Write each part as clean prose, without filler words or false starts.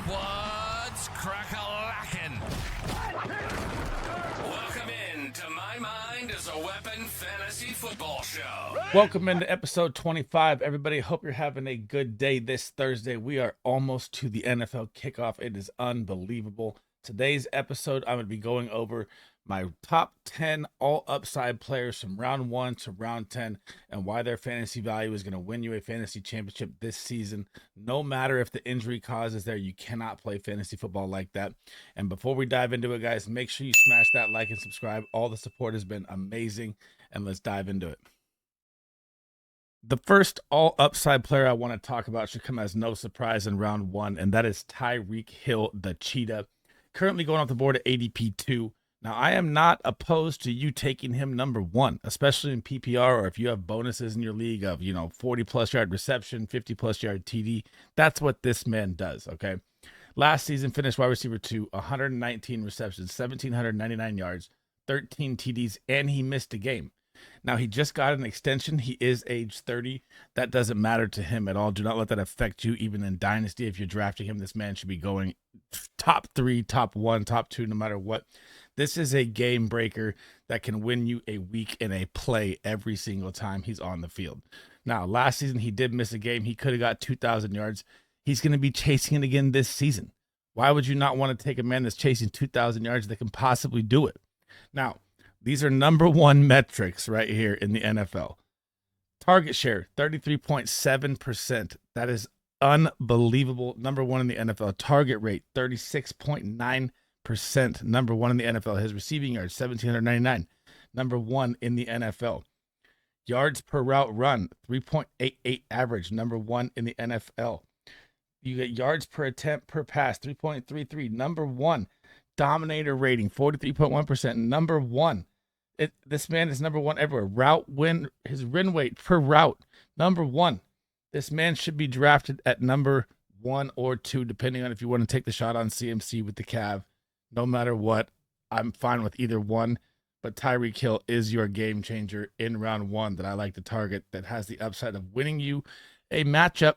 What's crack-a-lackin'? Welcome in to My Mind is a Weapon Fantasy Football Show. Welcome into episode 25. Everybody, hope you're having a good day this Thursday. We are almost to the NFL kickoff. It is unbelievable. Today's episode, I'm going to be going over my top 10 all upside players from round 1 to round 10 and why their fantasy value is going to win you a fantasy championship this season. No matter if the injury cause is there, you cannot play fantasy football like that. And before we dive into it, guys, make sure you smash that like and subscribe. All the support has been amazing, and let's dive into it. The first all upside player I want to talk about should come as no surprise in round 1, and that is Tyreek Hill, the Cheetah. Currently going off the board at ADP 2. Now, I am not opposed to you taking him number 1, especially in PPR, or if you have bonuses in your league of, 40-plus yard reception, 50-plus yard TD. That's what this man does, okay? Last season, finished wide receiver 2, 119 receptions, 1,799 yards, 13 TDs, and he missed a game. Now, he just got an extension. He is age 30. That doesn't matter to him at all. Do not let that affect you, even in Dynasty. If you're drafting him, this man should be going top 3, top 1, top 2, no matter what. This is a game breaker that can win you a week in a play every single time he's on the field. Now, last season, he did miss a game. He could have got 2,000 yards. He's going to be chasing it again this season. Why would you not want to take a man that's chasing 2,000 yards that can possibly do it? Now, these are number 1 metrics right here in the NFL. Target share, 33.7%. That is unbelievable. Number 1 in the NFL. Target rate, 36.9%. Number 1 in the NFL. His receiving yards, 1,799. Number 1 in the NFL. Yards per route run, 3.88 average. Number 1 in the NFL. You get yards per attempt per pass, 3.33. Number 1. Dominator rating, 43.1%. Number 1. This man is number 1 everywhere. His win weight per route, number 1. This man should be drafted at number 1 or 2, depending on if you want to take the shot on CMC with the Cav. No matter what, I'm fine with either one. But Tyreek Hill is your game changer in round 1 that I like to target, that has the upside of winning you a matchup,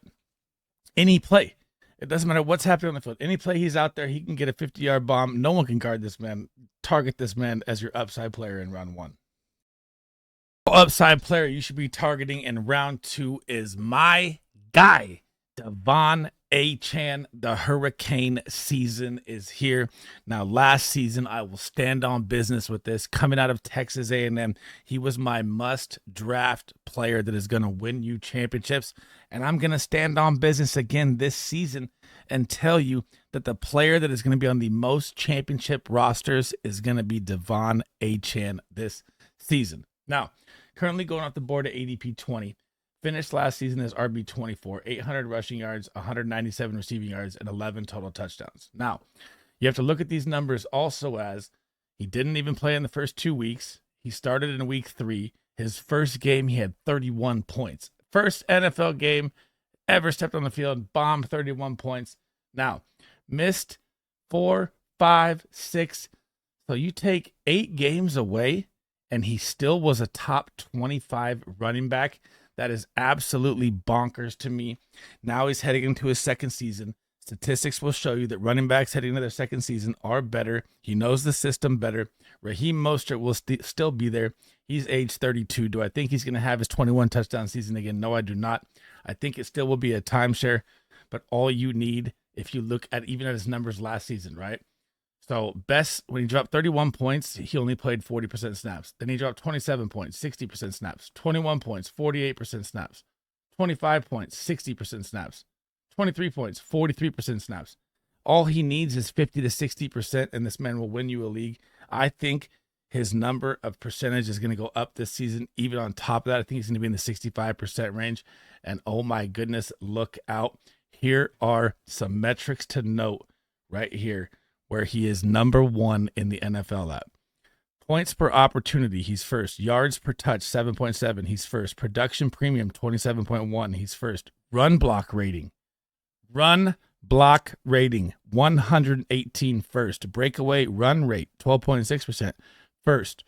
any play. It doesn't matter what's happening on the field. Any play he's out there, he can get a 50-yard bomb. No one can guard this man. Target this man as your upside player in round 1. Upside player you should be targeting in round 2 is my guy, Devonta Aden. The hurricane season is here. Now, last season, I will stand on business with this. Coming out of Texas A&M, he was my must-draft player that is going to win you championships. And I'm going to stand on business again this season and tell you that the player that is going to be on the most championship rosters is going to be Devonta Aden this season. Now, currently going off the board at ADP 20. Finished last season as RB24, 800 rushing yards, 197 receiving yards, and 11 total touchdowns. Now, you have to look at these numbers also as he didn't even play in the first 2 weeks. He started in week 3. His first game, he had 31 points. First NFL game ever stepped on the field, bombed 31 points. Now, missed 4, 5, 6. So you take 8 games away, and he still was a top 25 running back. That is absolutely bonkers to me. Now he's heading into his second season. Statistics will show you that running backs heading into their second season are better. He knows the system better. Raheem Mostert will still be there. He's age 32. Do I think he's going to have his 21 touchdown season again? No, I do not. I think it still will be a timeshare. But all you need, if you look at even at his numbers last season, right? So best, when he dropped 31 points, he only played 40% snaps. Then he dropped 27 points, 60% snaps. 21 points, 48% snaps. 25 points, 60% snaps. 23 points, 43% snaps. All he needs is 50 to 60%, and this man will win you a league. I think his number of percentage is going to go up this season. Even on top of that, I think he's going to be in the 65% range. And oh my goodness, look out. Here are some metrics to note right here, where he is number 1 in the NFL at. Points per opportunity, he's first. Yards per touch, 7.7, he's first. Production premium, 27.1, he's first. Run block rating, 118 first. Breakaway run rate, 12.6% first.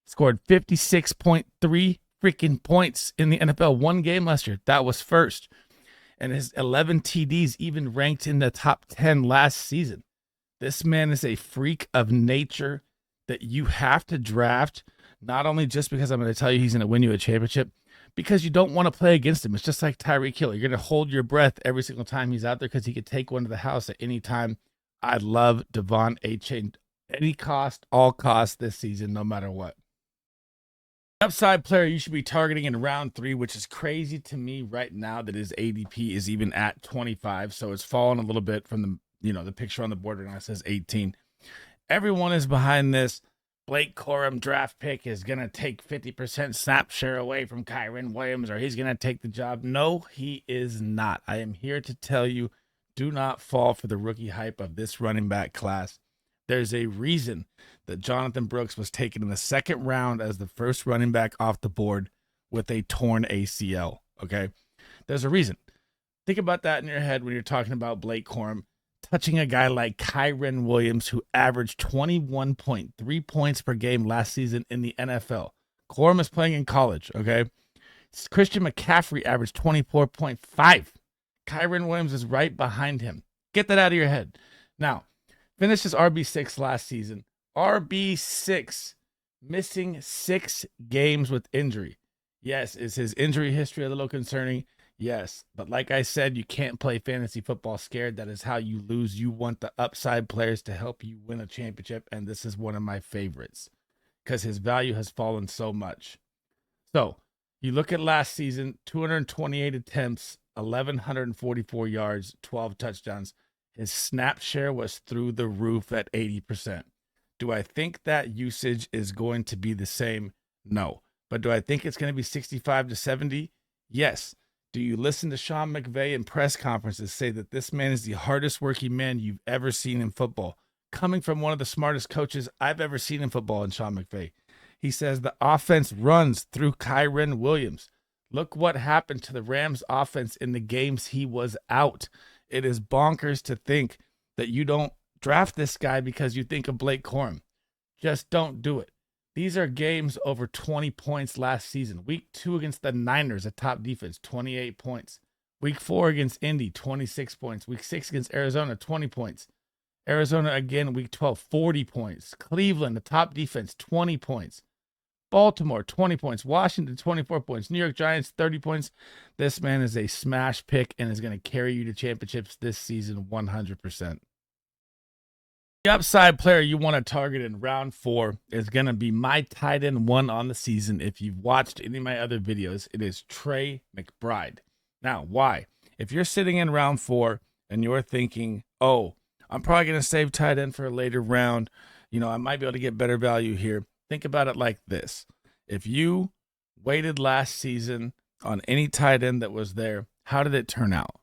Scored 56.3 freaking points in the NFL. 1 game last year, that was first. and his 11 TDs even ranked in the top 10 last season. This man is a freak of nature that you have to draft, not only just because I'm going to tell you he's going to win you a championship, because you don't want to play against him. It's just like Tyreek Hill. You're going to hold your breath every single time he's out there because he could take one to the house at any time. I love Devonta Aden. Any cost, all costs this season, no matter what. Upside player you should be targeting in round 3, which is crazy to me right now that his ADP is even at 25. So it's fallen a little bit from the picture on the board right now. It says 18. Everyone is behind this. Blake Corum draft pick is going to take 50% snap share away from Kareem Williams, or he's going to take the job. No, he is not. I am here to tell you, do not fall for the rookie hype of this running back class. There's a reason that Jonathan Brooks was taken in the 2nd round as the first running back off the board with a torn ACL, okay? There's a reason. Think about that in your head when you're talking about Blake Corum touching a guy like Kareem Williams, who averaged 21.3 points per game last season in the NFL. Corum is playing in college, okay? Christian McCaffrey averaged 24.5. Kareem Williams is right behind him. Get that out of your head. Now, finished his RB6 last season. RB6, missing 6 games with injury. Yes, is his injury history a little concerning? Yes, but like I said, you can't play fantasy football scared. That is how you lose. You want the upside players to help you win a championship, and this is one of my favorites because his value has fallen so much. So you look at last season, 228 attempts, 1,144 yards, 12 touchdowns. His snap share was through the roof at 80%. Do I think that usage is going to be the same? No. But do I think it's going to be 65 to 70? Yes. Do you listen to Sean McVay in press conferences say that this man is the hardest working man you've ever seen in football? Coming from one of the smartest coaches I've ever seen in football in Sean McVay. He says the offense runs through Kareem Williams. Look what happened to the Rams offense in the games he was out. It is bonkers to think that you don't draft this guy because you think of Blake Corum. Just don't do it. These are games over 20 points last season. Week 2 against the Niners, a top defense, 28 points. Week 4 against Indy, 26 points. Week 6 against Arizona, 20 points. Arizona again, week 12, 40 points. Cleveland, the top defense, 20 points. Baltimore, 20 points. Washington, 24 points. New York Giants, 30 points. This man is a smash pick and is going to carry you to championships this season 100%. The upside player you want to target in round 4 is going to be my tight end 1 on the season. If you've watched any of my other videos, it is Trey McBride. Now, why? If you're sitting in round 4 and you're thinking, oh, I'm probably going to save tight end for a later round, I might be able to get better value here. Think about it like this. If you waited last season on any tight end that was there, how did it turn out?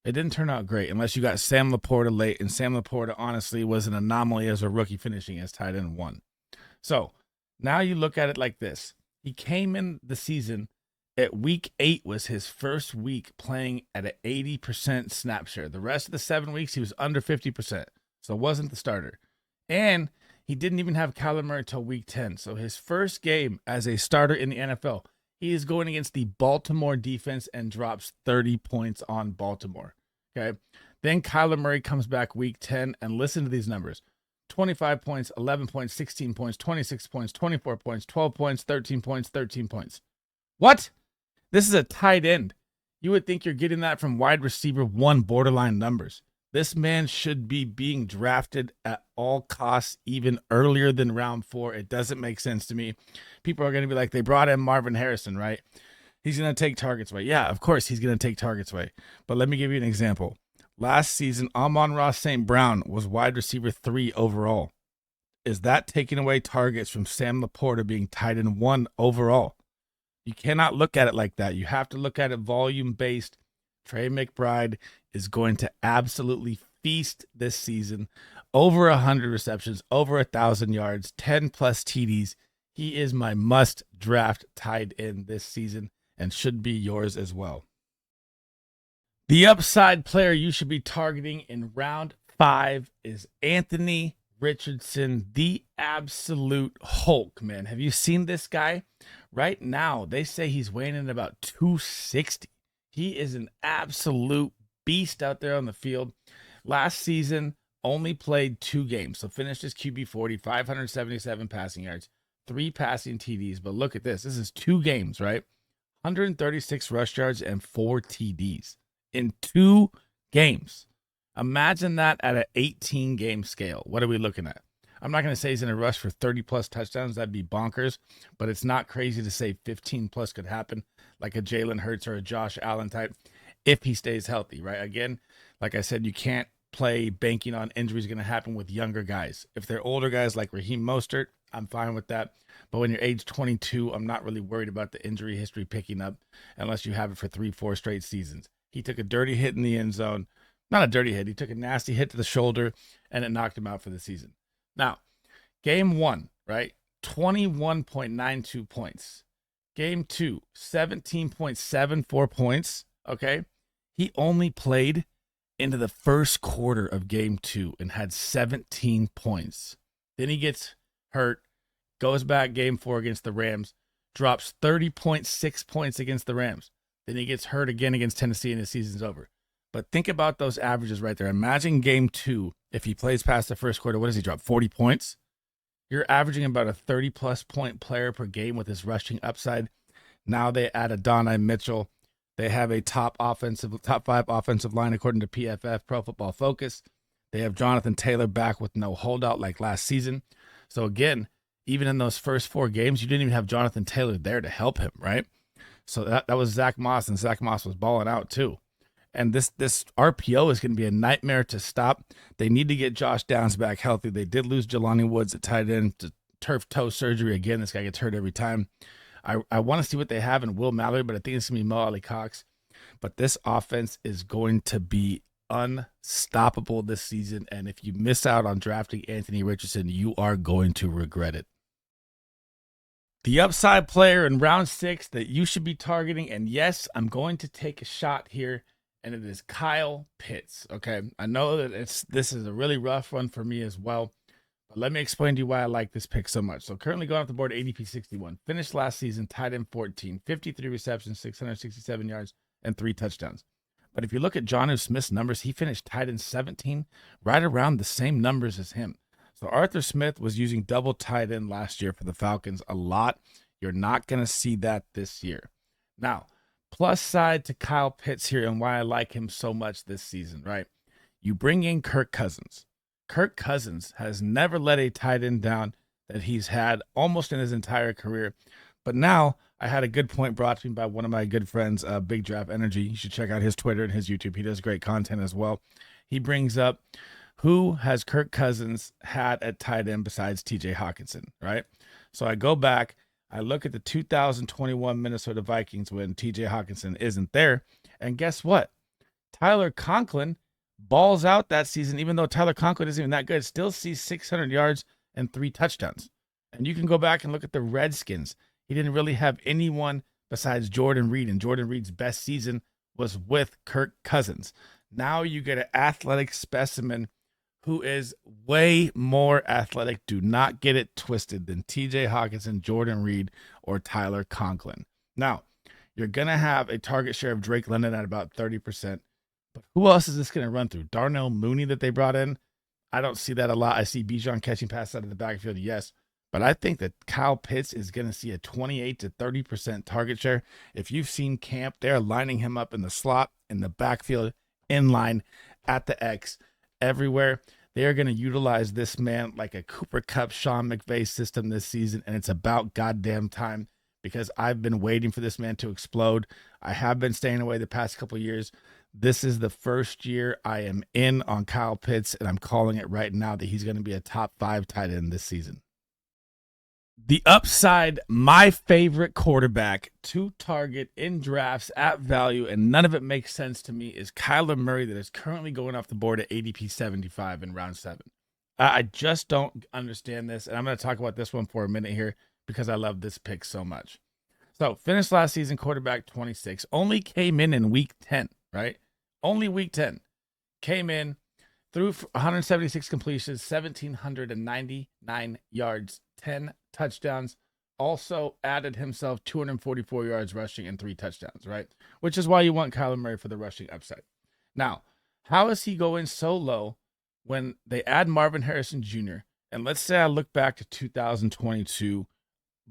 It didn't turn out great unless you got Sam Laporta late, and Sam Laporta honestly was an anomaly as a rookie finishing as tight end 1. So now you look at it like this. He came in the season at week 8 was his first week playing at an 80% snap share. The rest of the 7 weeks, he was under 50%. So wasn't the starter. And he didn't even have Kyler Murray until week 10. So his first game as a starter in the NFL, he is going against the Baltimore defense and drops 30 points on Baltimore. Okay. Then Kyler Murray comes back week 10, and listen to these numbers. 25 points, 11 points, 16 points, 26 points, 24 points, 12 points, 13 points, 13 points. What? This is a tight end. You would think you're getting that from wide receiver 1 borderline numbers. This man should be being drafted at all costs, even earlier than round 4. It doesn't make sense to me. People are going to be like, they brought in Marvin Harrison, right? He's going to take targets away. Yeah, of course he's going to take targets away. But let me give you an example. Last season, Amon-Ra St. Brown was wide receiver 3 overall. Is that taking away targets from Sam Laporta being tight end 1 overall? You cannot look at it like that. You have to look at it volume-based. Trey McBride is going to absolutely feast this season. Over 100 receptions, over 1,000 yards, 10 plus TDs. He is my must draft tight end this season and should be yours as well. The upside player you should be targeting in round 5 is Anthony Richardson, the absolute Hulk, man. Have you seen this guy? Right now, they say he's weighing in about 260. He is an absolute beast out there on the field. Last season, only played 2 games, so finished his QB 40, 577 passing yards, 3 passing TDs. But look at this. This is 2 games, right? 136 rush yards and 4 TDs in 2 games. Imagine that at an 18-game scale. What are we looking at? I'm not going to say he's in a rush for 30-plus touchdowns. That'd be bonkers. But it's not crazy to say 15-plus could happen, like a Jalen Hurts or a Josh Allen type, if he stays healthy, right? Again, like I said, you can't play banking on injuries going to happen with younger guys. If they're older guys like Raheem Mostert, I'm fine with that. But when you're age 22, I'm not really worried about the injury history picking up unless you have it for 3-4 straight seasons. He took a dirty hit in the end zone. Not a dirty hit. He took a nasty hit to the shoulder, and it knocked him out for the season. Now, game 1, right? 21.92 points. Game 2, 17.74 points, okay? He only played into the first quarter of game 2 and had 17 points. Then he gets hurt, goes back game 4 against the Rams, drops 30.6 points against the Rams. Then he gets hurt again against Tennessee and the season's over. But think about those averages right there. Imagine game 2, if he plays past the first quarter, what does he drop? 40 points? You're averaging about a 30-plus point player per game with his rushing upside. Now they add Adonai Mitchell. They have a top 5 offensive line according to PFF, Pro Football Focus. They have Jonathan Taylor back with no holdout like last season. So again, even in those first 4 games, you didn't even have Jonathan Taylor there to help him, right? So that was Zach Moss, and Zach Moss was balling out too. And this RPO is going to be a nightmare to stop. They need to get Josh Downs back healthy. They did lose Jelani Woods at tight end to turf toe surgery again. This guy gets hurt every time. I want to see what they have in Will Mallory, but I think it's going to be Mo Ali Cox. But this offense is going to be unstoppable this season. And if you miss out on drafting Anthony Richardson, you are going to regret it. The upside player in round 6 that you should be targeting, and yes, I'm going to take a shot here, and it is Kyle Pitts. Okay, I know that this is a really rough one for me as well, but let me explain to you why I like this pick so much. So currently going off the board, ADP 61, finished last season tight end 14, 53 receptions, 667 yards, and 3 touchdowns. But if you look at Jonnu Smith's numbers, he finished tight end 17, right around the same numbers as him. So Arthur Smith was using double tight end last year for the Falcons a lot. You're not going to see that this year. Now, plus side to Kyle Pitts here and why I like him so much this season, right? You bring in Kirk Cousins. Kirk Cousins has never let a tight end down that he's had almost in his entire career. But now I had a good point brought to me by one of my good friends, Big Draft Energy. You should check out his Twitter and his YouTube. He does great content as well. He brings up, who has Kirk Cousins had at tight end besides TJ Hawkinson, right? So I go back, I look at the 2021 Minnesota Vikings when TJ Hawkinson isn't there, and guess what? Tyler Conklin balls out that season, even though Tyler Conklin isn't even that good, still sees 600 yards and 3 touchdowns. And you can go back and look at the Redskins. He didn't really have anyone besides Jordan Reed, and Jordan Reed's best season was with Kirk Cousins. Now you get an athletic specimen who is way more athletic, do not get it twisted, than TJ Hawkinson, Jordan Reed, or Tyler Conklin. Now, you're going to have a target share of Drake London at about 30%. But who else is this going to run through? Darnell Mooney that they brought in? I don't see that a lot. I see Bijan catching passes out of the backfield, yes. But I think that Kyle Pitts is going to see a 28 to 30% target share. If you've seen camp, they're lining him up in the slot, in the backfield, in line, at the X, everywhere. They are going to utilize this man like a Cooper Kupp, Sean McVay system this season, and it's about goddamn time because I've been waiting for this man to explode. I have been staying away the past couple of years. This is the first year I am in on Kyle Pitts, and I'm calling it right now that he's going to be a top 5 tight end this season. The upside, my favorite quarterback to target in drafts at value, and none of it makes sense to me, is Kyler Murray that is currently going off the board at ADP 75 in round 7. I just don't understand this, and I'm going to talk about this one for a minute here because I love this pick so much. So, finished last season, quarterback 26, only came in week 10, right? Only week 10. Came in, threw 176 completions, 1,799 yards, 10 touchdowns, also added himself 244 yards rushing and 3 touchdowns, right? Which is why you want Kyler Murray for the rushing upside. Now, how is he going so low when they add Marvin Harrison Jr.? And let's say I look back to 2022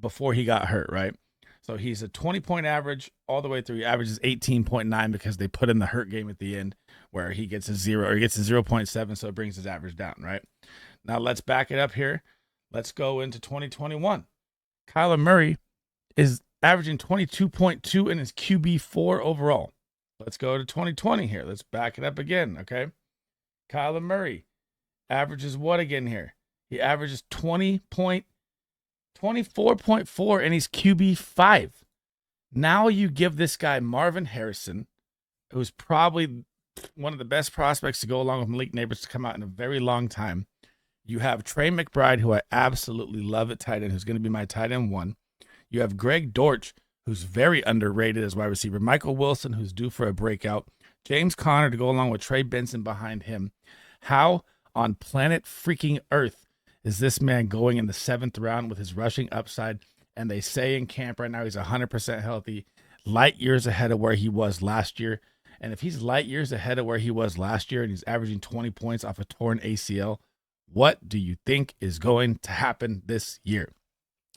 before he got hurt, right? So he's a 20-point average all the way through. He averages 18.9 because they put in the hurt game at the end where he gets a 0 or he gets a 0.7, so it brings his average down, right? Now let's back it up here. Let's go into 2021. Kyler Murray is averaging 22.2 in his QB4 overall. Let's go to 2020 here. Let's back it up again, okay? Kyler Murray averages what again here? He averages 24.4 in his QB5. Now you give this guy Marvin Harrison, who's probably one of the best prospects to go along with Malik Neighbors to come out in a very long time. You have Trey McBride, who I absolutely love at tight end, who's going to be my tight end 1. You have Greg Dortch, who's very underrated as wide receiver. Michael Wilson, who's due for a breakout. James Conner to go along with Trey Benson behind him. How on planet freaking Earth is this man going in the 7th round with his rushing upside? And they say in camp right now he's 100% healthy, light years ahead of where he was last year. And if he's light years ahead of where he was last year and he's averaging 20 points off a torn ACL, what do you think is going to happen this year?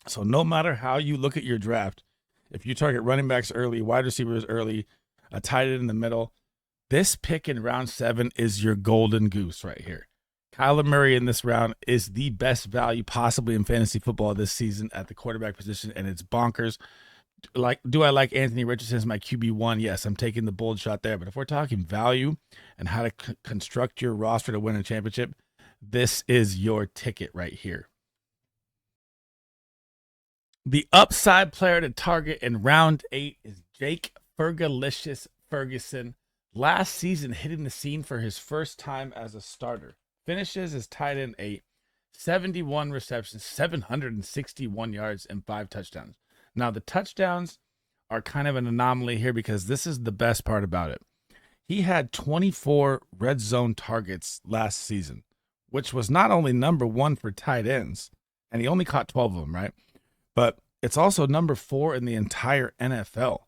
So no matter how you look at your draft, if you target running backs early, wide receivers early, a tight end in the middle, this pick in round 7 is your golden goose right here. Kyler Murray in this round is the best value possibly in fantasy football this season at the quarterback position, and it's bonkers. Do I like Anthony Richardson as my QB1? Yes, I'm taking the bold shot there. But if we're talking value and how to construct your roster to win a championship, this is your ticket right here. The upside player to target in round 8 is Jake Ferguson. Last season, hitting the scene for his first time as a starter. Finishes as tight end 8, 71 receptions, 761 yards, and 5 touchdowns. Now, the touchdowns are kind of an anomaly here because this is the best part about it. He had 24 red zone targets last season, which was not only number 1 for tight ends, and he only caught 12 of them, right? But it's also number 4 in the entire NFL.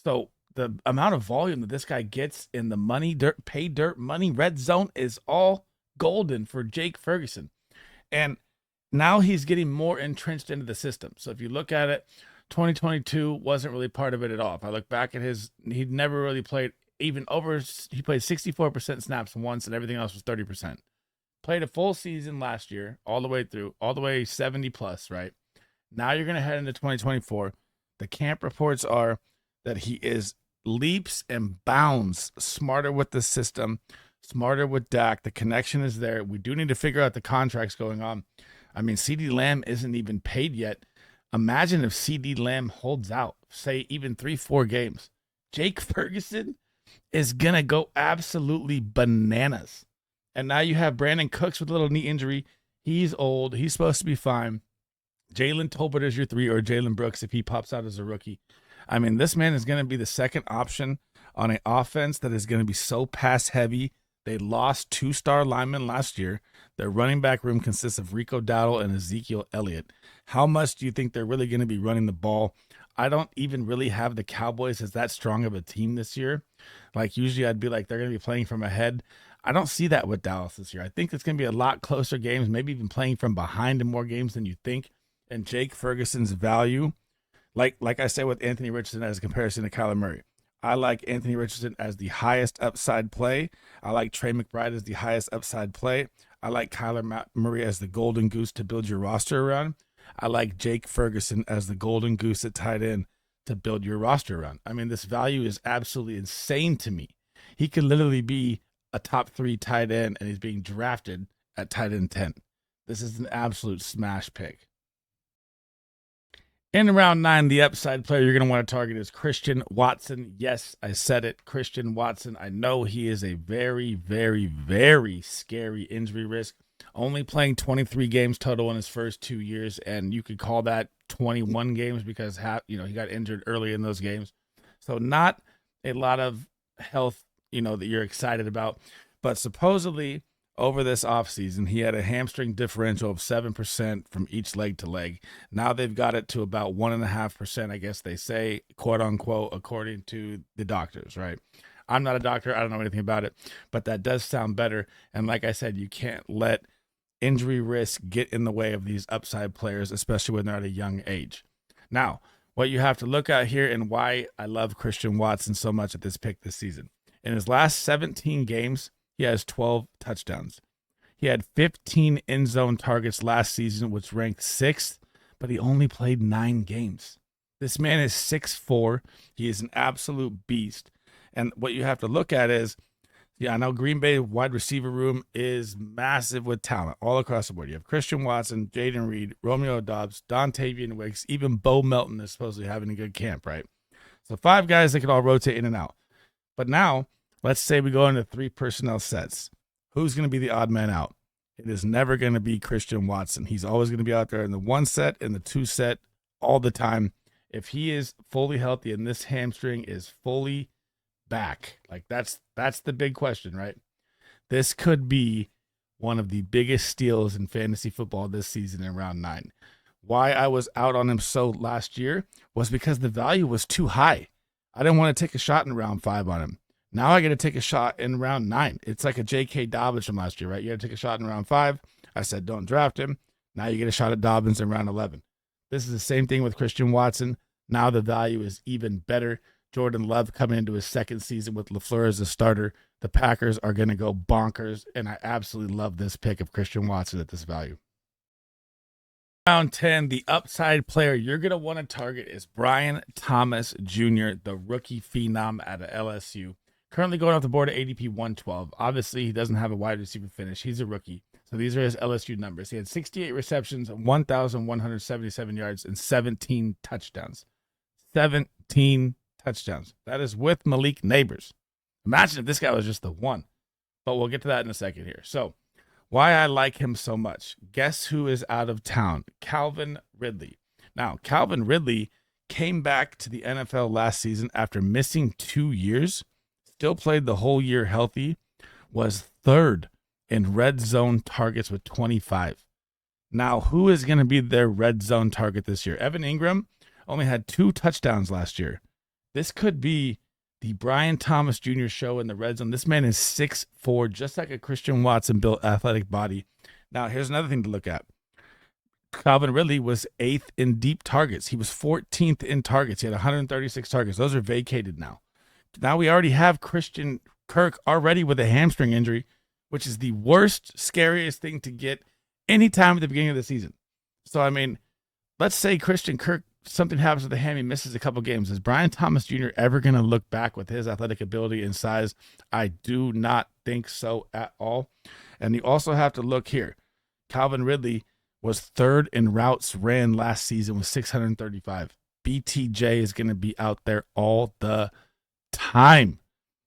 So the amount of volume that this guy gets in the pay dirt money red zone is all golden for Jake Ferguson. And now he's getting more entrenched into the system. So if you look at it, 2022 wasn't really part of it at all. If I look back at he'd never really played he played 64% snaps once and everything else was 30%. Played a full season last year, all the way 70 plus, right? Now you're going to head into 2024. The camp reports are that he is leaps and bounds smarter with the system, smarter with Dak. The connection is there. We do need to figure out the contracts going on. I mean, CeeDee Lamb isn't even paid yet. Imagine if CeeDee Lamb holds out, say even 3-4 games. Jake Ferguson is going to go absolutely bananas. And now you have Brandon Cooks with a little knee injury. He's old. He's supposed to be fine. Jalen Tolbert is your 3, or Jalen Brooks if he pops out as a rookie. I mean, this man is going to be the second option on an offense that is going to be so pass heavy. They lost 2-star linemen last year. Their running back room consists of Rico Dowdle and Ezekiel Elliott. How much do you think they're really going to be running the ball? I don't even really have the Cowboys as that strong of a team this year. Like usually I'd be like, they're going to be playing from ahead. I don't see that with Dallas this year. I think it's going to be a lot closer games, maybe even playing from behind in more games than you think. And Jake Ferguson's value, like I said with Anthony Richardson as a comparison to Kyler Murray, I like Anthony Richardson as the highest upside play. I like Trey McBride as the highest upside play. I like Kyler Murray as the golden goose to build your roster around. I like Jake Ferguson as the golden goose at tight end to build your roster around. I mean, this value is absolutely insane to me. He could literally be a top 3 tight end, and he's being drafted at tight end 10. This is an absolute smash pick. In round 9, the upside player you're going to want to target is Christian Watson. Yes, I said it, Christian Watson. I know he is a very, very, very scary injury risk. Only playing 23 games total in his first 2 years, and you could call that 21 games because he got injured early in those games. So not a lot of health, that you're excited about. But supposedly over this offseason, he had a hamstring differential of 7% from each leg to leg. Now they've got it to about 1.5%, I guess they say, quote unquote, according to the doctors, right? I'm not a doctor. I don't know anything about it, but that does sound better. And like I said, you can't let injury risk get in the way of these upside players, especially when they're at a young age. Now, what you have to look at here and why I love Christian Watson so much at this pick this season. In his last 17 games, he has 12 touchdowns. He had 15 end zone targets last season, which ranked 6th, but he only played 9 games. This man is 6'4". He is an absolute beast. And what you have to look at is, I know Green Bay wide receiver room is massive with talent all across the board. You have Christian Watson, Jaden Reed, Romeo Doubs, Dontavian Wicks, even Bo Melton is supposedly having a good camp, right? So 5 guys that can all rotate in and out. But now, let's say we go into 3 personnel sets. Who's going to be the odd man out? It is never going to be Christian Watson. He's always going to be out there in the 1 set and the 2 set all the time. If he is fully healthy and this hamstring is fully back, like that's the big question, right? This could be one of the biggest steals in fantasy football this season in round 9. Why I was out on him so last year was because the value was too high. I didn't want to take a shot in round 5 on him. Now I got to take a shot in round 9. It's like a J.K. Dobbins from last year, right? You got to take a shot in round 5. I said, don't draft him. Now you get a shot at Dobbins in round 11. This is the same thing with Christian Watson. Now the value is even better. Jordan Love coming into his 2nd season with LaFleur as a starter. The Packers are going to go bonkers, and I absolutely love this pick of Christian Watson at this value. Round 10, the upside player you're going to want to target is Brian Thomas Jr., the rookie phenom out of LSU. Currently going off the board at ADP 112. Obviously, he doesn't have a wide receiver finish. He's a rookie. So these are his LSU numbers. He had 68 receptions, 1,177 yards, and 17 touchdowns. 17 touchdowns. That is with Malik Neighbors. Imagine if this guy was just the one. But we'll get to that in a second here. So, why I like him so much. Guess who is out of town? Calvin Ridley. Now, Calvin Ridley came back to the NFL last season after missing 2 years. Still played the whole year healthy. Was 3rd in red zone targets with 25. Now, who is going to be their red zone target this year? Evan Ingram only had 2 touchdowns last year. This could be the Brian Thomas Jr. show in the red zone. This man is 6'4", just like a Christian Watson built athletic body. Now, here's another thing to look at. Calvin Ridley was 8th in deep targets. He was 14th in targets. He had 136 targets. Those are vacated now. Now we already have Christian Kirk already with a hamstring injury, which is the worst, scariest thing to get anytime at the beginning of the season. So, I mean, let's say Christian Kirk, something happens with the ham, he misses a couple games. Is Brian Thomas Jr. ever going to look back with his athletic ability and size? I do not think so at all. And you also have to look here. Calvin Ridley was 3rd in routes ran last season with 635. BTJ is going to be out there all the time.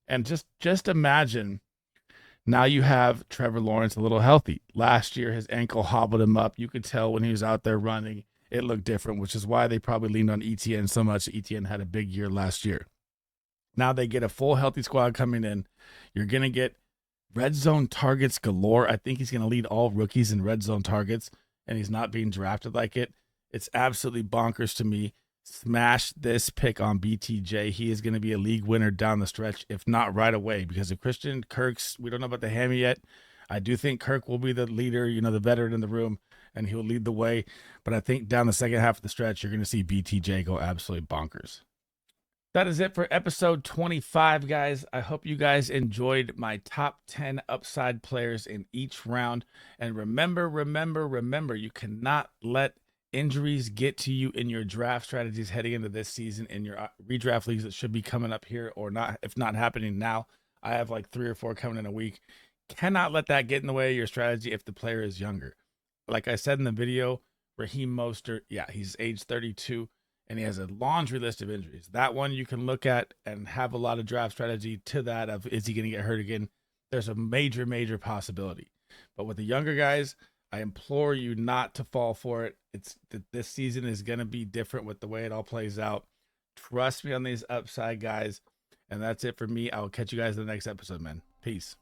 And just imagine, now you have Trevor Lawrence a little healthy. Last year, his ankle hobbled him up. You could tell when he was out there running, it looked different, which is why they probably leaned on ETN so much. ETN had a big year last year. Now they get a full healthy squad coming in. You're going to get red zone targets galore. I think he's going to lead all rookies in red zone targets, and he's not being drafted like it. It's absolutely bonkers to me. Smash this pick on BTJ. He is going to be a league winner down the stretch, if not right away, because if Christian Kirk's, we don't know about the hammy yet. I do think Kirk will be the leader, the veteran in the room, and he'll lead the way. But I think down the second half of the stretch, you're going to see BTJ go absolutely bonkers. That is it for episode 25, guys. I hope you guys enjoyed my top 10 upside players in each round. And remember, you cannot let injuries get to you in your draft strategies heading into this season in your redraft leagues that should be coming up here, or not, if not happening now. I have like 3 or 4 coming in a week. Cannot let that get in the way of your strategy if the player is younger. Like I said in the video, Raheem Mostert, he's age 32, and he has a laundry list of injuries. That one you can look at and have a lot of draft strategy to that of, is he going to get hurt again? There's a major possibility. But with the younger guys, I implore you not to fall for it. This season is going to be different with the way it all plays out. Trust me on these upside guys. And that's it for me. I will catch you guys in the next episode, man. Peace.